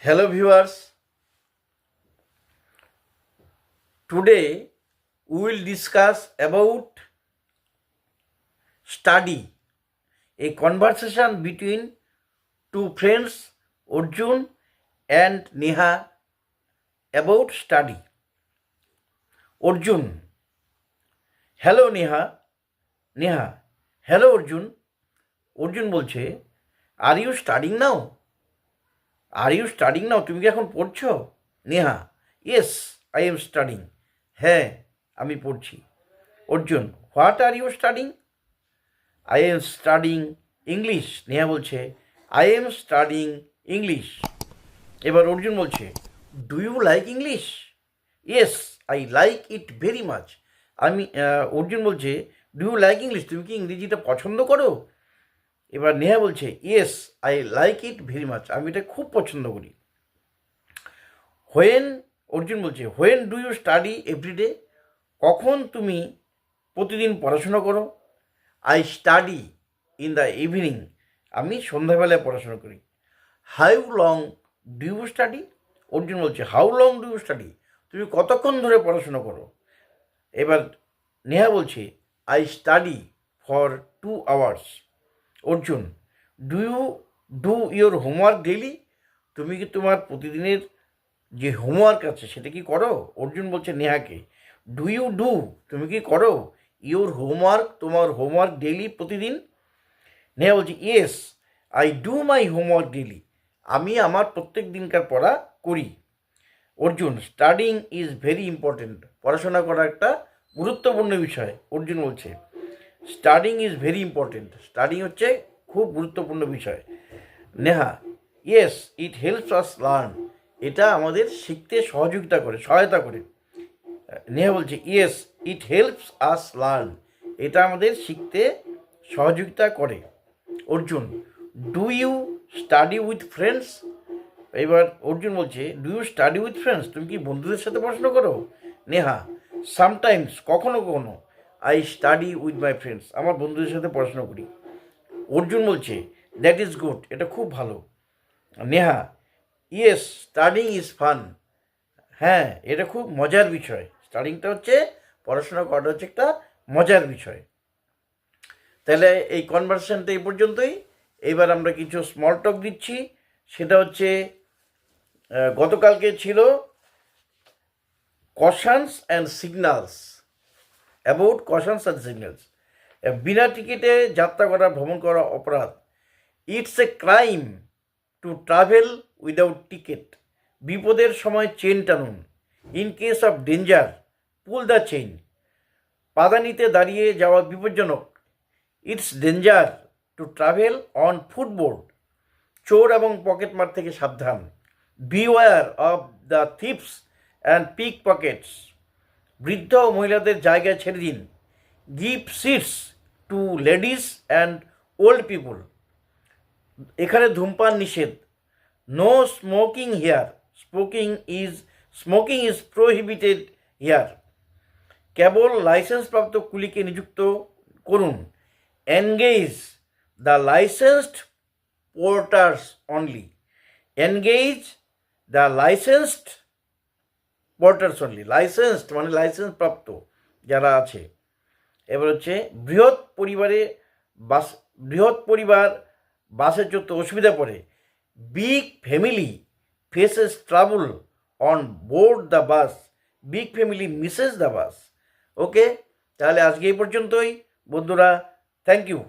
Hello viewers, today we will discuss about study, a conversation between two friends Arjun and Neha about study. Arjun, hello Neha, Neha, hello Arjun. Arjun বলছে, are you studying now? Are you studying now, তুমি কি এখন পড়ছো? Neha, yes I am studying, হ্যাঁ আমি পড়ছি। Arjun, what are you studying? I am studying English. Neha বলছে, I am studying English. এবার অর্জুন বলছে, do you like English? Yes I like it very much. Arjun বলছে, ডু ইউ লাইক ইংলিশ, তুমি কি ইংরেজিটা পছন্দ করো? এবার নেহা বলছে, yes I like it very much, আমি এটা খুব পছন্দ করি। অর্জুন বলছে, when do you study every day, কখন তুমি প্রতিদিন পড়াশোনা করো? I study in the evening, আমি সন্ধ্যাবেলায় পড়াশোনা করি। How long do you study? Arjun বলছে, how long do you study, তুমি কতক্ষণ ধরে পড়াশোনা করো? এবার নেহা বলছে, I study for 2 hours। Arjun, do you do your homework daily, তুমি কি তোমার প্রতিদিনের যে হোমওয়ার্ক আছে সেটা কি করো? অর্জুন বলছে নেহাকে, ডু ইউ ডু, তুমি কি করো ইউর হোমওয়ার্ক, তোমার হোমওয়ার্ক ডেইলি, প্রতিদিন? নেহা বলছে, yes I do my homework daily, আমি আমার প্রত্যেক দিনকার পড়া করি। Arjun, studying is very important, পড়াশোনা করা একটা গুরুত্বপূর্ণ বিষয়। অর্জুন বলছে, studying is very important, studying হচ্ছে খুব গুরুত্বপূর্ণ বিষয়। Neha, yes it helps us learn, এটা আমাদের শিখতে সহায়তা করে। নেহা বলছে, yes it helps us learn, এটা আমাদের শিখতে সহযোগিতা করে। Arjun, do you study with friends? এবার অর্জুন বলছে, do you study with friends, তুমি কি বন্ধুদের সাথে পড়াশোনা করো? নেহা, সামটাইমস, কখনো কখনো। I study with my friends, আমার বন্ধুদের সাথে পড়াশোনা করি। অর্জুন বলছে, দ্যাট ইজ গুড, এটা খুব ভালো। Neha, yes studying is fun, হ্যাঁ এটা খুব মজার বিষয়, স্টাডিংটা হচ্ছে, পড়াশোনা করাটা হচ্ছে একটা মজার বিষয়। তাহলে এই কনভারসেশনটা এই পর্যন্তই। এবার আমরা কিছু স্মল টক দিচ্ছি, সেটা হচ্ছে গতকালকে ছিল cautions and signals, about cautions and signals. বিনা টিকিটে যাত্রা করা, ভ্রমণ করা অপরাধ। It's a crime to travel without ticket, বিপদের সময় চেন টানুন। In case of danger pull the chain, পাদানিতে দাঁড়িয়ে যাওয়া বিপজ্জনক। It's danger to travel on footboard, চোর এবং পকেটমার থেকে সাবধান। Beware of the thieves and pick pockets, বৃদ্ধ ও মহিলাদের জায়গায় ছেড়ে দিন। Give seats to ladies and old পিপুল, এখানে ধূমপান নিষেধ। No smoking here, smoking is prohibited here. কেবল লাইসেন্সপ্রাপ্ত কুলিকে নিযুক্ত করুন। Engage the licensed porters only, engage the licensed porters only, licensed মানে লাইসেন্স প্রাপ্ত যারা আছে। এবার হচ্ছে বৃহৎ পরিবার বাসে চড়তে অসুবিধা পড়ে। Big family faces trouble on board the bus, big family misses the bus. Okay, তাহলে আজকে এই পর্যন্তই বন্ধুরা, থ্যাংক ইউ।